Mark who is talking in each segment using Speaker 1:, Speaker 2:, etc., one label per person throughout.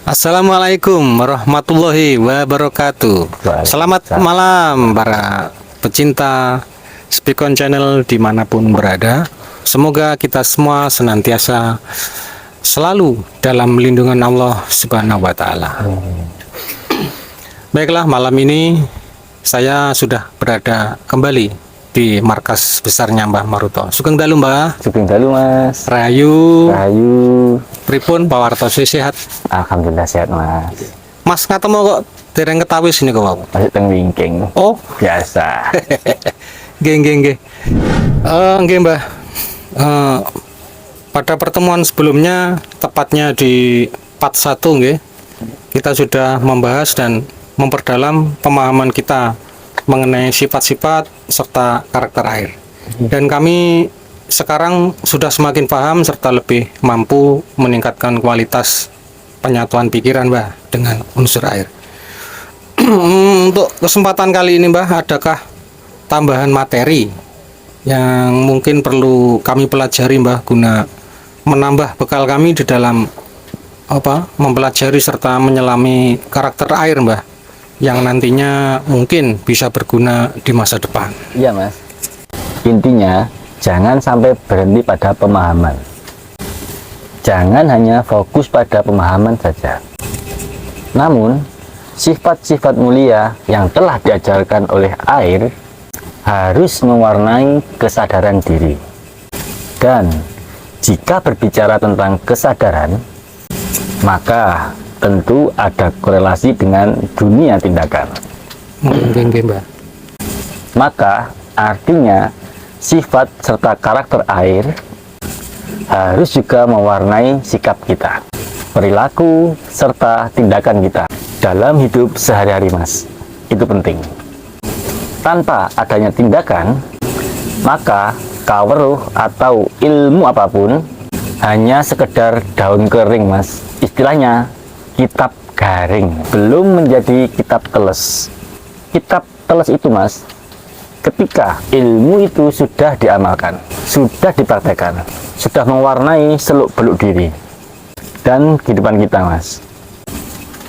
Speaker 1: Assalamualaikum warahmatullahi wabarakatuh. Selamat malam para pecinta Speakon Channel dimanapun berada. Semoga kita semua senantiasa selalu dalam lindungan Allah Subhanahu wa Ta'ala. Baiklah, malam ini saya sudah berada kembali di markas besarnya Mbah Maruto. Sugeng dalu Mbah.
Speaker 2: Sugeng dalu Mas.
Speaker 1: Rahayu.
Speaker 2: Rahayu.
Speaker 1: Pripun Pak Wartosi sehat?
Speaker 2: Alhamdulillah sehat Mas.
Speaker 1: Mas ngatemu kok dereng ketawis ini kok.
Speaker 2: Masih teng wingking.
Speaker 1: Oh,
Speaker 2: biasa.
Speaker 1: Nggih. Nggih Mbah. Pada pertemuan sebelumnya, tepatnya di part 1 nggih, kita sudah membahas dan memperdalam pemahaman kita mengenai sifat-sifat serta karakter air. Dan kami sekarang sudah semakin paham serta lebih mampu meningkatkan kualitas penyatuan pikiran Mbah dengan unsur air. Untuk kesempatan kali ini Mbah, adakah tambahan materi yang mungkin perlu kami pelajari Mbah guna menambah bekal kami di dalam mempelajari serta menyelami karakter air Mbah yang nantinya mungkin bisa berguna di masa depan?
Speaker 2: Iya Mas. Intinya jangan sampai berhenti pada pemahaman. Jangan hanya fokus pada pemahaman saja. Namun sifat-sifat mulia yang telah diajarkan oleh air harus mewarnai kesadaran diri. Dan jika berbicara tentang kesadaran, maka tentu ada korelasi dengan dunia tindakan.
Speaker 1: Mbak.
Speaker 2: Maka artinya sifat serta karakter air harus juga mewarnai sikap kita, perilaku serta tindakan kita dalam hidup sehari-hari Mas. Itu penting. Tanpa adanya tindakan, maka kaweruh atau ilmu apapun hanya sekedar daun kering Mas. Istilahnya kitab garing, belum menjadi kitab teles. Kitab teles itu Mas, ketika ilmu itu sudah diamalkan, sudah dipraktekkan, sudah mewarnai seluk-beluk diri dan kehidupan kita Mas.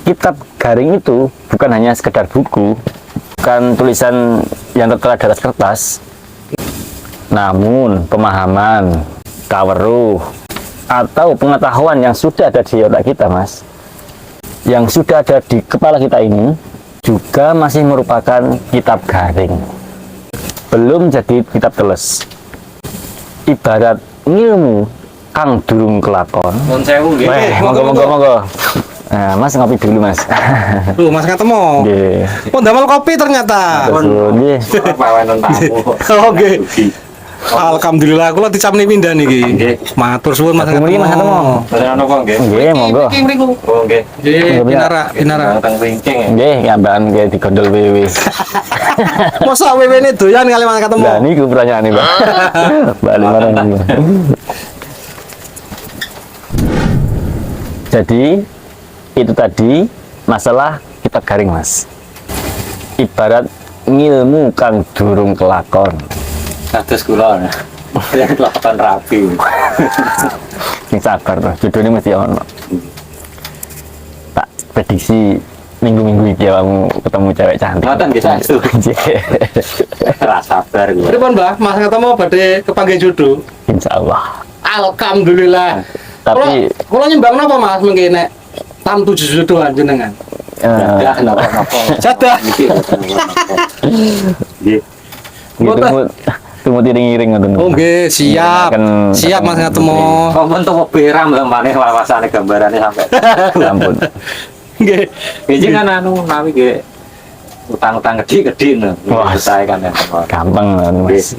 Speaker 2: Kitab garing itu bukan hanya sekedar buku, bukan tulisan yang tertera di atas kertas, namun pemahaman, kaweruh, atau pengetahuan yang sudah ada di otak kita Mas, yang sudah ada di kepala kita ini juga masih merupakan kitab garing, belum jadi kitab teles. Ibarat ilmu kang durung kelakon. Monggo. Nah, Mas ngopi dulu Mas.
Speaker 1: Tuh Mas ketemu.
Speaker 2: Nggih.
Speaker 1: Oh, damel kopi ternyata.
Speaker 2: Nggih.
Speaker 1: Oke. Alhamdulillah, aku lagi dicamni pindah niki. Matur suwun Mas.
Speaker 2: Ketemu Mas ketemu.
Speaker 3: Ono kok nggih.
Speaker 2: Nggih, monggo.
Speaker 3: Oh nggih.
Speaker 1: Nggih, pinara.
Speaker 3: Teng wingking.
Speaker 2: Nggih, ngambakan nggih digondol wewe.
Speaker 1: Mosok wewe-ne doyan kali Mas ketemu.
Speaker 2: Lah niku pertanyaane, Mbak. Balik marang niku. Jadi itu tadi masalah kitab garing Mas. Ibarat ngilmu kang durung kelakon.
Speaker 3: Kados kula. Yang kelakon rapi.
Speaker 2: Sing sabar to, judulnya mesti ono. Tak prediksi minggu-minggu iki kamu ketemu cewek cantik.
Speaker 3: Ngoten nggih saestu. Ra sabar kula.
Speaker 1: Pripun Mbah, Mas ketemu badhe kepanggih jodoh?
Speaker 2: Insyaallah.
Speaker 1: Alhamdulillah.
Speaker 2: Tapi
Speaker 1: kula nyembang napa Mas mengki nek tam 7 jodohan jenengan?
Speaker 3: Ya napa-napa.
Speaker 1: Jadah.
Speaker 3: Nggih.
Speaker 2: Tunggu tiring-iring ngoten.
Speaker 1: Oh nggih, siap. Siap Mas ketemu.
Speaker 3: Kompon tuh beram lembane wawasane gambarane sampai.
Speaker 2: Ampun.
Speaker 1: Nggih.
Speaker 3: Iki kan anu nawi nggih utang-utang gede-gede lho.
Speaker 2: Wah,
Speaker 3: Selesai kan ya.
Speaker 2: Gampang Mas.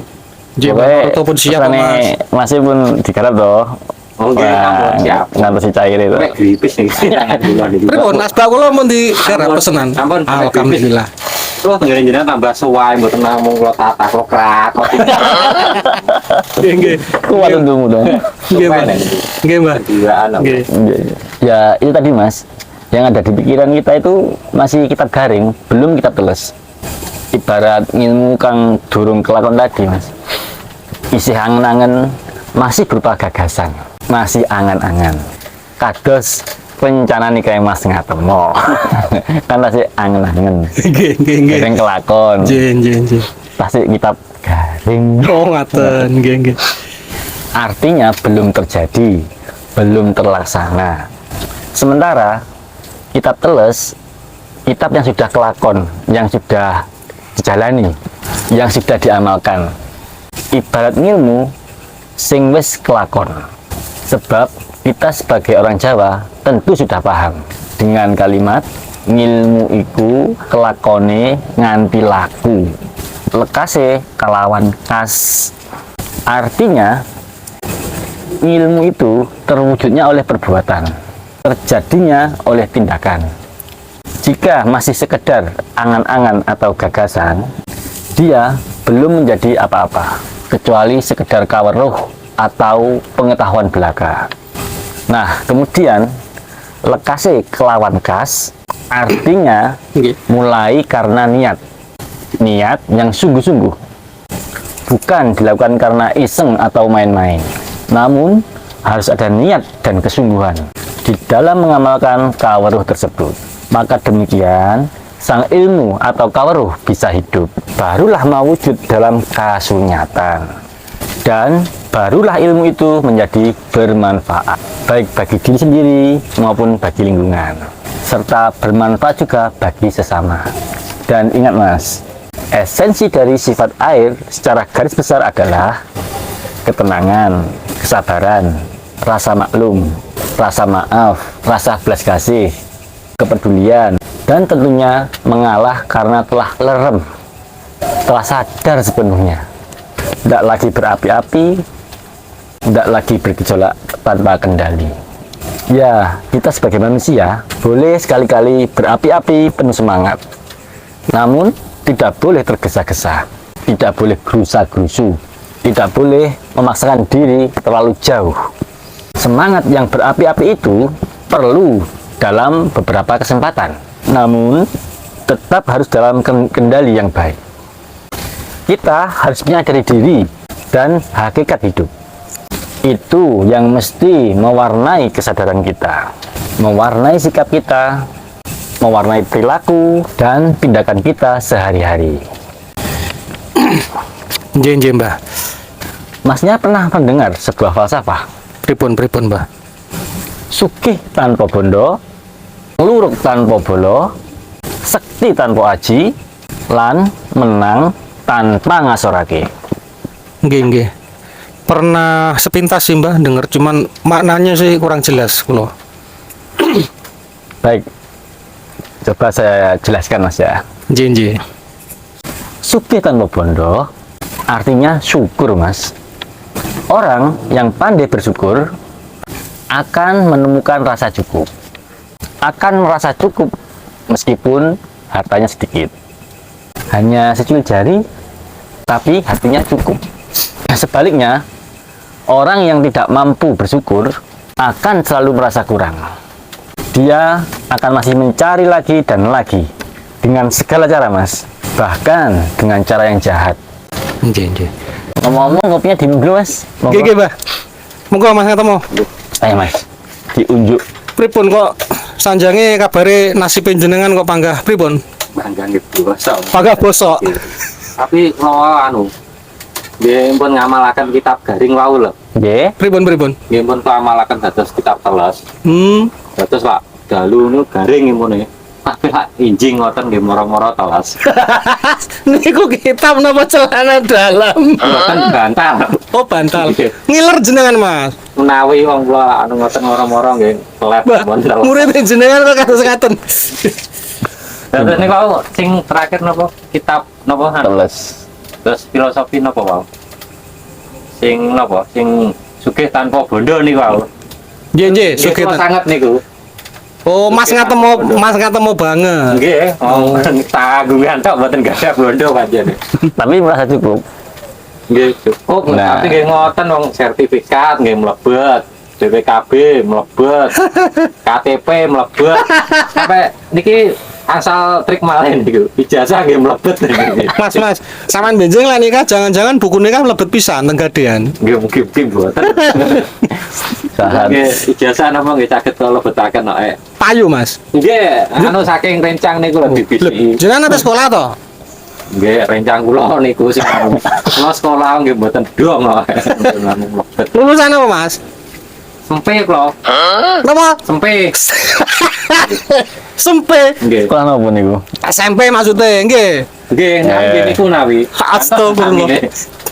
Speaker 1: Nggih, Maruto pun siap Mas.
Speaker 2: Masih pun digarap toh.
Speaker 3: Oh nggih, ampun siap.
Speaker 2: Ngantos si cair itu.
Speaker 3: Nek gripis iki tangan kula niki.
Speaker 1: Pripun asbak kula mun digarap pesenan?
Speaker 3: Ampun.
Speaker 1: Alhamdulillah.
Speaker 3: Terus tenggene jenengan tambah suwai mboten namung kula tata kula krak.
Speaker 1: Nggih.
Speaker 2: Kuat untukmu dong.
Speaker 1: Nggih, Mbak. Nggih, Mbak. Nggih.
Speaker 2: Ya itu tadi Mas, yang ada di pikiran kita itu masih kitab garing, belum kitab teles. Ibarat ilmu kang durung kelakon tadi Mas, isi angen-angen, masih berupa gagasan, masih angan-angan. Kados rencana nih kayak Mas ngatemo. Kan pasti angen-angen.
Speaker 1: Nggih, nggih, nggih.
Speaker 2: Sing kelakon.
Speaker 1: Nggih.
Speaker 2: Pasti kitab garing.
Speaker 1: Oh, ngaten, nggih, nggih.
Speaker 2: Artinya belum terjadi, belum terlaksana. Sementara kitab teles, kitab yang sudah kelakon, yang sudah dijalani, yang sudah diamalkan. Ibarat ngilmu sing wis kelakon. Sebab kita sebagai orang Jawa tentu sudah paham dengan kalimat ngilmu iku kelakone nganti laku. Lekase kalawan kas. Artinya ilmu itu terwujudnya oleh perbuatan, terjadinya oleh tindakan. Jika masih sekedar angan-angan atau gagasan, dia belum menjadi apa-apa kecuali sekedar kaweruh atau pengetahuan belaka. Nah, kemudian lekase kelawan kas artinya
Speaker 1: Nggih.
Speaker 2: mulai karena niat yang sungguh-sungguh, bukan dilakukan karena iseng atau main-main, namun harus ada niat dan kesungguhan di dalam mengamalkan kaweruh tersebut. Maka demikian sang ilmu atau kaweruh bisa hidup, barulah mewujud dalam kasunyatan, dan barulah ilmu itu menjadi bermanfaat baik bagi diri sendiri maupun bagi lingkungan, serta bermanfaat juga bagi sesama. Dan ingat Mas, esensi dari sifat air secara garis besar adalah ketenangan, kesabaran, rasa maklum, rasa maaf, rasa belas kasih, kepedulian, dan tentunya mengalah karena telah lerem, telah sadar sepenuhnya, tidak lagi berapi-api, tidak lagi bergejolak tanpa kendali. Ya, kita sebagai manusia boleh sekali-kali berapi-api penuh semangat, namun tidak boleh tergesa-gesa, tidak boleh gerusa-gerusu, tidak boleh memaksakan diri terlalu jauh. Semangat yang berapi-api itu perlu dalam beberapa kesempatan, namun tetap harus dalam kendali yang baik. Kita harus menyadari diri dan hakikat hidup. Itu yang mesti mewarnai kesadaran kita, mewarnai sikap kita, mewarnai perilaku dan tindakan kita sehari-hari.
Speaker 1: Nggih, Mbah.
Speaker 2: Masnya pernah mendengar sebuah falsafah,
Speaker 1: Pripun, Mbah?
Speaker 2: sugih tanpa bondo, luruk tanpa bolo, sekti tanpa aji, lan menang tanpa ngasorake.
Speaker 1: Nggih. Pernah sepintas sih, Mbah, denger, cuman maknanya sih kurang jelas kula.
Speaker 2: Baik, coba saya jelaskan Mas ya.
Speaker 1: Nggih.
Speaker 2: Sugih tanpa bondo artinya syukur Mas. Orang yang pandai bersyukur akan menemukan rasa cukup, akan merasa cukup meskipun hartanya sedikit, hanya secuil jari tapi hatinya cukup. Sebaliknya, orang yang tidak mampu bersyukur akan selalu merasa kurang. Dia akan masih mencari lagi dan lagi dengan segala cara Mas, bahkan dengan cara yang jahat.
Speaker 1: Nggih.
Speaker 2: Ngomong-ngomong kopinya diminum dulu Mas. Monggo.
Speaker 1: Nggih, Mbah. Monggo Mas ketemu.
Speaker 2: Ayo Mas, diunjuk.
Speaker 1: Pripun kok sanjange kabare nasib jenengan kok panggah pripun?
Speaker 3: Bangga gitu bosok.
Speaker 1: Panggah bosok.
Speaker 3: Tapi kalau nggih pun ngamalaken kitab garing wau lho.
Speaker 2: Nggih.
Speaker 1: Pripun?
Speaker 3: Nggih pun ngamalaken dados kitab teles. Dados Pak dalu niku garing ngene. Tapi Pak injing ngoten nggih moro-moro teles.
Speaker 1: Niku kitab napa celana dalam?
Speaker 3: Ngoten bantal.
Speaker 1: Oh, bantal.
Speaker 3: Nggih.
Speaker 1: Ngiler jenengan, Mas.
Speaker 3: Menawi wong kula anu ngoten moro-moro nggih telet
Speaker 1: Mbah,
Speaker 3: bantal.
Speaker 1: murid jenengan kok kados ngaten.
Speaker 3: Dados niku sing terakhir napa kitab napa
Speaker 2: Teles.
Speaker 3: terus filosofi napa wae? Sing napa? Sing sugih tanpa bondo niku wae.
Speaker 1: Nggih, sugih.
Speaker 3: Kula sanget niku.
Speaker 1: Oh, Mas ngatemu banget.
Speaker 3: Nggih, tanggungan tok mboten gadah bondo panjenengan.
Speaker 2: Tapi merasa cukup.
Speaker 3: Nggih, cukup.
Speaker 2: Nah.
Speaker 3: Tapi nggih ngoten wong sertifikat nggih mlebet, BPKB mlebet, KTP mlebet. Sampai niki asal trik malen iku. Ijazah nggih mlebet.
Speaker 1: Mas, sampean benjing lah nikah jangan-jangan buku nikah mlebet pisan teng gadean.
Speaker 3: Nggih mungkin mboten.
Speaker 2: Sahat.
Speaker 3: Nggih ijazah napa nggih saged kula lebetaken kok.
Speaker 1: Payu, Mas.
Speaker 3: Nggih, anu saking rencang niku lho bibisi.
Speaker 1: Jenengan apa sekolah to?
Speaker 3: Nggih, rencang kula niku sing anu. Kula sekolah nggih mboten dong kok. Mlebet.
Speaker 1: Lulusan apa, Mas?
Speaker 3: Sempe kula.
Speaker 1: Napa?
Speaker 3: Sempe.
Speaker 1: Sempe.
Speaker 3: Nggih.
Speaker 2: Sekolah napa niku?
Speaker 1: SMP maksudnya, nggih.
Speaker 3: Nggih, nggih niku nawi.
Speaker 1: Astagfirullah.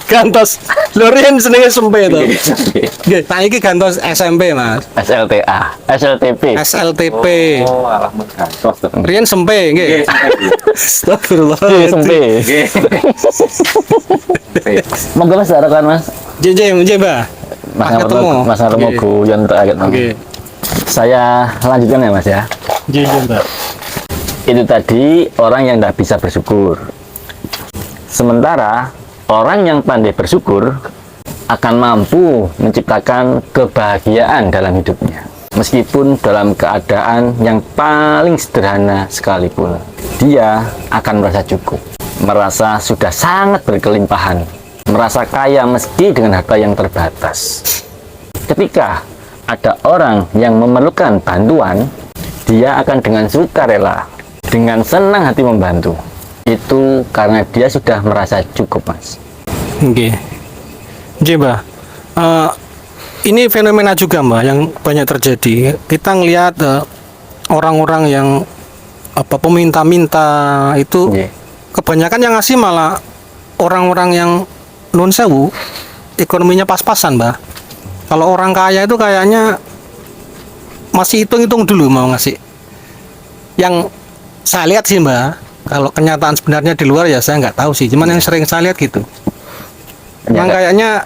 Speaker 1: Gantos. Lho riyen jenenge sempe to.
Speaker 3: Nggih.
Speaker 1: Nggih, nah iki gantos SMP, Mas.
Speaker 2: SLTA, SLTP.
Speaker 1: SLTP.
Speaker 3: Oh, alah megantos to.
Speaker 1: Riyen sempe,
Speaker 3: Nggih,
Speaker 1: nggih.
Speaker 3: sempe.
Speaker 1: Astagfirullah.
Speaker 2: SMP.
Speaker 3: Nggih.
Speaker 2: Monggo Mas rekan Mas.
Speaker 1: Jenjeng, Mbak.
Speaker 2: Mas
Speaker 1: Pas ketemu.
Speaker 2: Mas Armo
Speaker 1: Nggih.
Speaker 2: guyon tak agak
Speaker 1: Nggih.
Speaker 2: Saya lanjutkan ya Mas ya.
Speaker 1: Jenjeng, Mbak.
Speaker 2: Itu tadi orang yang tidak bisa bersyukur. Sementara orang yang pandai bersyukur akan mampu menciptakan kebahagiaan dalam hidupnya. Meskipun dalam keadaan yang paling sederhana sekalipun, dia akan merasa cukup, merasa sudah sangat berkelimpahan, merasa kaya meski dengan harta yang terbatas. Ketika ada orang yang memerlukan bantuan, dia akan dengan sukarela, dengan senang hati membantu. Itu karena dia sudah merasa cukup, Mas.
Speaker 1: Nggih. Nggih, Mbak. Ini fenomena juga, Mbak, yang banyak terjadi. Kita ngelihat orang-orang yang peminta-minta itu
Speaker 2: Nggih.
Speaker 1: kebanyakan yang ngasih malah orang-orang yang nun sewu, ekonominya pas-pasan, Mbak. Kalau orang kaya itu kayaknya masih hitung-hitung dulu mau ngasih. Yang saya lihat sih, Mbak, kalau kenyataan sebenarnya di luar ya saya nggak tahu sih. Cuman yang sering saya lihat gitu. Memang kayaknya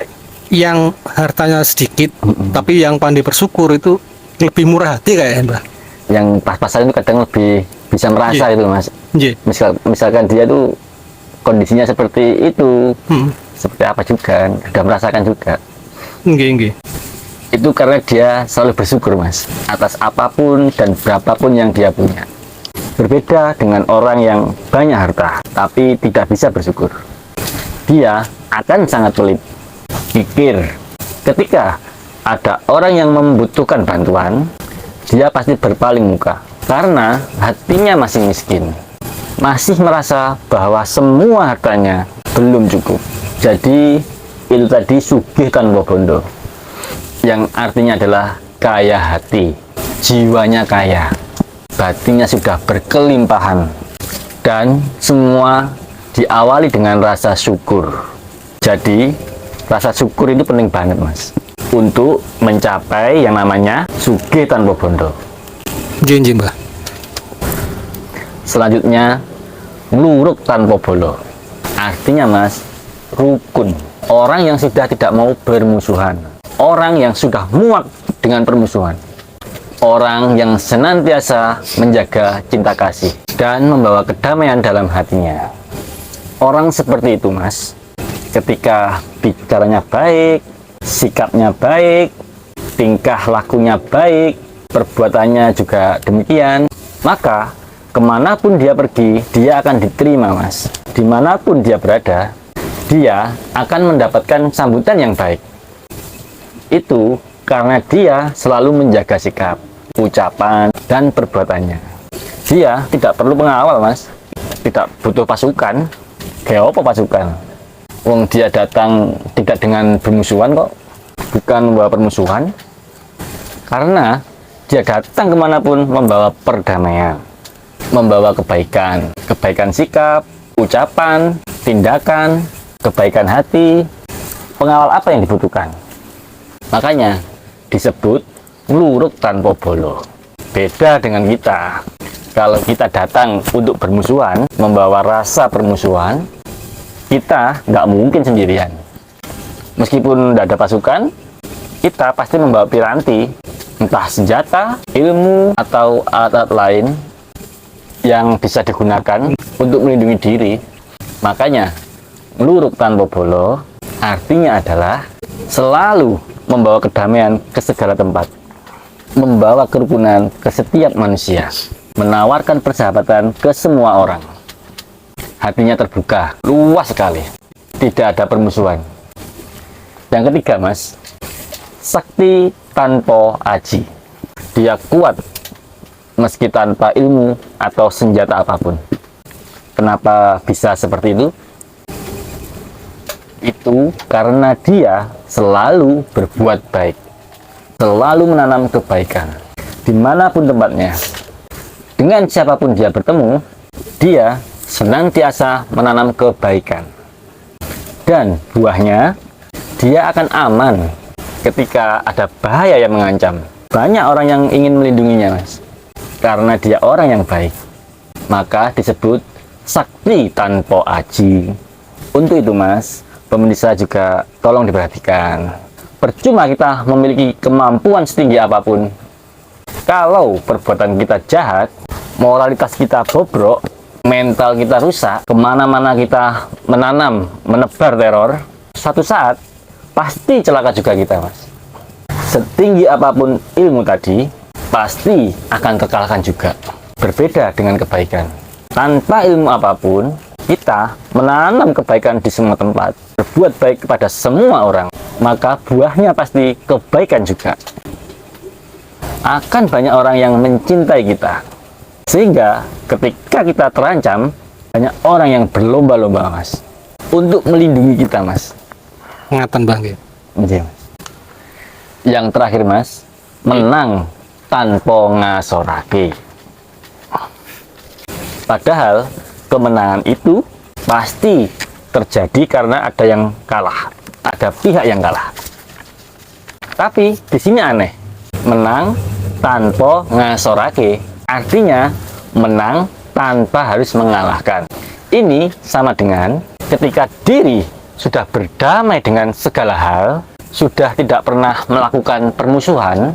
Speaker 1: yang hartanya sedikit, tapi yang pandai bersyukur itu lebih murah hati kayaknya, Mbak.
Speaker 2: Yang pas-pasan itu kadang lebih bisa merasa
Speaker 1: Iya.
Speaker 2: itu, Mas.
Speaker 1: Nggih.
Speaker 2: Misalkan dia tuh kondisinya seperti itu, seperti apa juga, sudah merasakan juga.
Speaker 1: Nggih, nggih.
Speaker 2: Itu karena dia selalu bersyukur, Mas, atas apapun dan berapapun yang dia punya. Berbeda dengan orang yang banyak harta tapi tidak bisa bersyukur. Dia akan sangat pelit, kikir. Ketika ada orang yang membutuhkan bantuan, dia pasti berpaling muka karena hatinya masih miskin, masih merasa bahwa semua hartanya belum cukup. Jadi itu tadi sugih tanpa bondo, yang artinya adalah kaya hati, jiwanya kaya, batinnya sudah berkelimpahan, dan semua diawali dengan rasa syukur. Jadi rasa syukur itu penting banget, Mas, untuk mencapai yang namanya sugih tanpa bondo.
Speaker 1: Nggih, Mbak.
Speaker 2: Selanjutnya, ngluruk tanpa bolo. Artinya, Mas, rukun. Orang yang sudah tidak mau bermusuhan, orang yang sudah muak dengan permusuhan, orang yang senantiasa menjaga cinta kasih dan membawa kedamaian dalam hatinya. Orang seperti itu, Mas, ketika bicaranya baik, sikapnya baik, tingkah lakunya baik, perbuatannya juga demikian, maka kemanapun dia pergi, dia akan diterima, Mas. Dimanapun dia berada, dia akan mendapatkan sambutan yang baik. Itu karena dia selalu menjaga sikap, ucapan, dan perbuatannya. Dia tidak perlu pengawal, Mas. Tidak butuh pasukan. Kayak apa pasukan? Wong dia datang tidak dengan bermusuhan kok. Bukan membawa permusuhan. Karena dia datang kemanapun membawa perdamaian, membawa kebaikan. Kebaikan sikap, ucapan, tindakan, kebaikan hati. Pengawal apa yang dibutuhkan? Makanya disebut ngluruk tanpa bolo. Beda dengan kita. Kalau kita datang untuk bermusuhan, membawa rasa permusuhan, kita nggak mungkin sendirian. Meskipun tidak ada pasukan, kita pasti membawa piranti, entah senjata, ilmu, atau alat-alat lain yang bisa digunakan untuk melindungi diri. Makanya, ngluruk tanpa bolo artinya adalah selalu membawa kedamaian ke segala tempat, membawa kerukunan ke setiap manusia. menawarkan persahabatan ke semua orang. Hatinya terbuka, luas sekali, tidak ada permusuhan. Yang ketiga, Mas, sakti tanpa aji. Dia kuat meski tanpa ilmu atau senjata apapun. Kenapa bisa seperti itu? Itu karena dia selalu berbuat baik, selalu menanam kebaikan dimanapun tempatnya. Dengan siapapun dia bertemu, dia senantiasa menanam kebaikan, dan buahnya dia akan aman ketika ada bahaya yang mengancam. Banyak orang yang ingin melindunginya, Mas, karena dia orang yang baik. Maka disebut sakti tanpa aji. Untuk itu, Mas, pemirsa juga tolong diperhatikan. Percuma kita memiliki kemampuan setinggi apapun, kalau perbuatan kita jahat, moralitas kita bobrok, mental kita rusak, kemana-mana kita menebar teror, suatu saat pasti celaka juga kita, Mas. Setinggi apapun ilmu tadi, pasti akan terkalahkan juga. Berbeda dengan kebaikan. Tanpa ilmu apapun, kita menanam kebaikan di semua tempat, berbuat baik kepada semua orang, maka buahnya pasti kebaikan juga. Akan banyak orang yang mencintai kita, sehingga ketika kita terancam, banyak orang yang berlomba-lomba, Mas, untuk melindungi kita, Mas.
Speaker 1: Ngatan Bang ya.
Speaker 2: Iya, Mas. Yang terakhir, Mas, menang tanpa ngasorake. Padahal kemenangan itu pasti terjadi karena ada yang kalah, ada pihak yang kalah. Tapi di sini aneh, menang tanpa ngasorake, artinya menang tanpa harus mengalahkan. Ini sama dengan ketika diri sudah berdamai dengan segala hal, sudah tidak pernah melakukan permusuhan,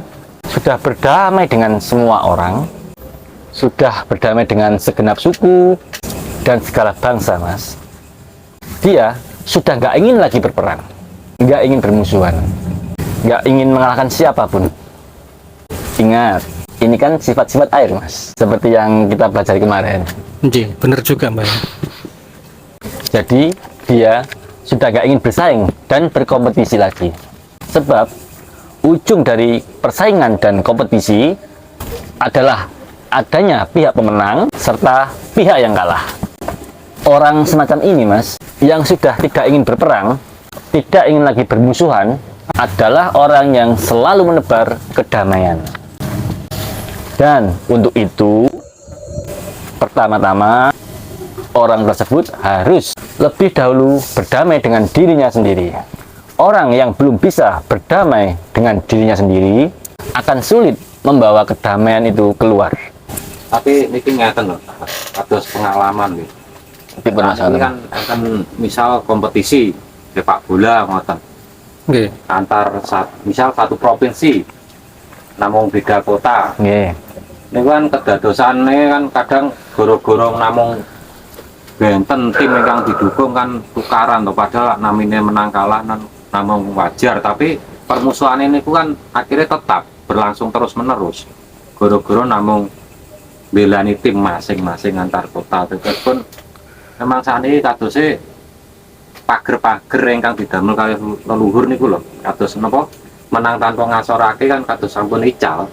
Speaker 2: sudah berdamai dengan semua orang, sudah berdamai dengan segenap suku dan segala bangsa, Mas. Dia sudah nggak ingin lagi berperang, nggak ingin bermusuhan, nggak ingin mengalahkan siapapun. Ingat, ini kan sifat-sifat air, Mas, seperti yang kita pelajari kemarin.
Speaker 1: Iya, bener juga Mbak.
Speaker 2: Jadi dia sudah nggak ingin bersaing dan berkompetisi lagi. Sebab ujung dari persaingan dan kompetisi adalah adanya pihak pemenang serta pihak yang kalah. Orang semacam ini, Mas, yang sudah tidak ingin berperang, tidak ingin lagi bermusuhan, adalah orang yang selalu menebar kedamaian. Dan untuk itu, pertama-tama orang tersebut harus lebih dahulu berdamai dengan dirinya sendiri. Orang yang belum bisa berdamai dengan dirinya sendiri akan sulit membawa kedamaian itu keluar.
Speaker 3: Tapi niki ngeten lho, kados pengalaman nih.
Speaker 2: Tapi
Speaker 3: Ini kan akan misal kompetisi sepak bola ngoten.
Speaker 1: Nggih.
Speaker 3: Misal satu provinsi namung beda kota.
Speaker 2: Nggih.
Speaker 3: Ini kan kedadosane kan kadang goro-goro namung benten tim yang didukung kan tukaran toh, padahal namine menang kalah namung wajar, tapi permusuhan ini kan akhirnya tetap berlangsung terus menerus. Goro-goro namung belani tim masing-masing antar kota. Terus pun memang saat ini kadosnya pager-pager ingkang didamel kali leluhur niku lho, kados napa menang tanpa ngasorake kan kados sampun ical.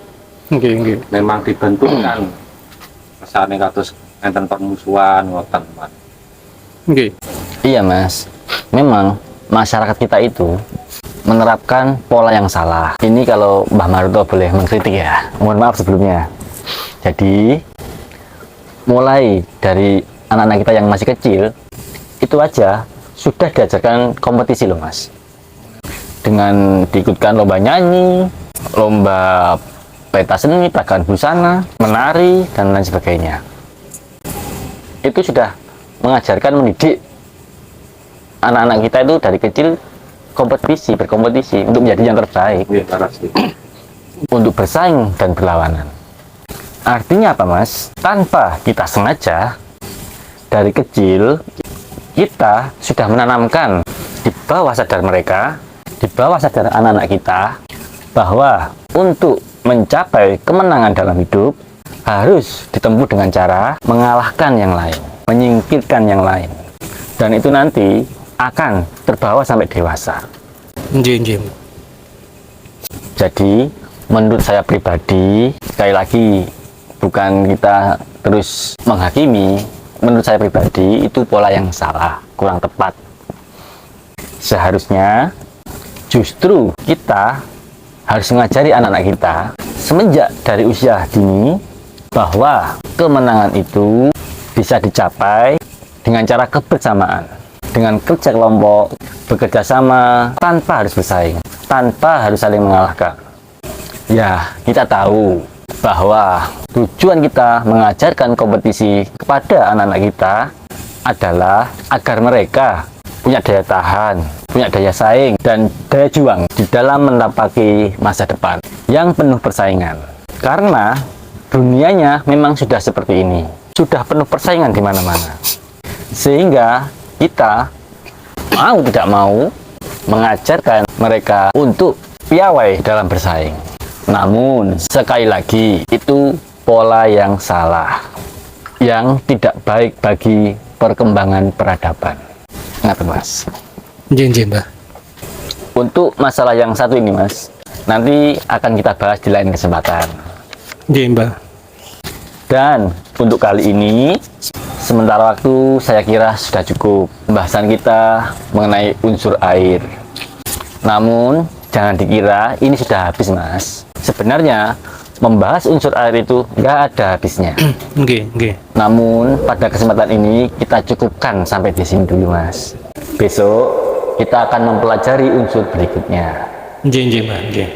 Speaker 1: Nggih.
Speaker 3: Memang dibentukkan kesane kados enten permusuhan ngoten, Mas.
Speaker 1: Nggih.
Speaker 2: Iya, Mas. Memang masyarakat kita itu menerapkan pola yang salah. Ini kalau Mbah Maruto boleh mengkritik ya. Mohon maaf sebelumnya. Jadi mulai dari anak-anak kita yang masih kecil itu aja sudah diajarkan kompetisi loh, Mas. Dengan diikutkan lomba nyanyi, lomba pentas seni, peragaan busana, menari, dan lain sebagainya. Itu sudah mengajarkan, mendidik anak-anak kita itu dari kecil berkompetisi untuk menjadi yang terbaik, untuk bersaing dan berlawanan. Artinya apa, Mas? Tanpa kita sengaja, dari kecil kita sudah menanamkan di bawah sadar mereka, di bawah sadar anak-anak kita, bahwa untuk mencapai kemenangan dalam hidup harus ditempuh dengan cara mengalahkan yang lain, menyingkirkan yang lain. Dan itu nanti akan terbawa sampai dewasa.
Speaker 1: Nggih.
Speaker 2: Jadi, menurut saya pribadi, sekali lagi, bukan kita terus menghakimi, menurut saya pribadi, itu pola yang salah, kurang tepat. Seharusnya, justru kita harus mengajari anak-anak kita, semenjak dari usia dini, bahwa kemenangan itu bisa dicapai dengan cara kebersamaan, dengan kerja kelompok, bekerja sama, tanpa harus bersaing, tanpa harus saling mengalahkan. Ya, kita tahu bahwa tujuan kita mengajarkan kompetisi kepada anak-anak kita adalah agar mereka punya daya tahan, punya daya saing, dan daya juang di dalam menapaki masa depan yang penuh persaingan. Karena dunianya memang sudah seperti ini, sudah penuh persaingan di mana-mana. Sehingga kita mau tidak mau mengajarkan mereka untuk piawai dalam bersaing. Namun sekali lagi itu pola yang salah, yang tidak baik bagi perkembangan peradaban. Ngapain, Mas?
Speaker 1: Nggih, Mbah.
Speaker 2: Untuk masalah yang satu ini, Mas, nanti akan kita bahas di lain kesempatan.
Speaker 1: Nggih, Mbah.
Speaker 2: Dan untuk kali ini, sementara waktu saya kira sudah cukup pembahasan kita mengenai unsur air. Namun, jangan dikira ini sudah habis, Mas. Sebenarnya, membahas unsur air itu nggak ada habisnya.
Speaker 1: Nggih.
Speaker 2: Namun, pada kesempatan ini kita cukupkan sampai di sini dulu, Mas. Besok, kita akan mempelajari unsur berikutnya.
Speaker 1: Nggih, Mbah. Nggih.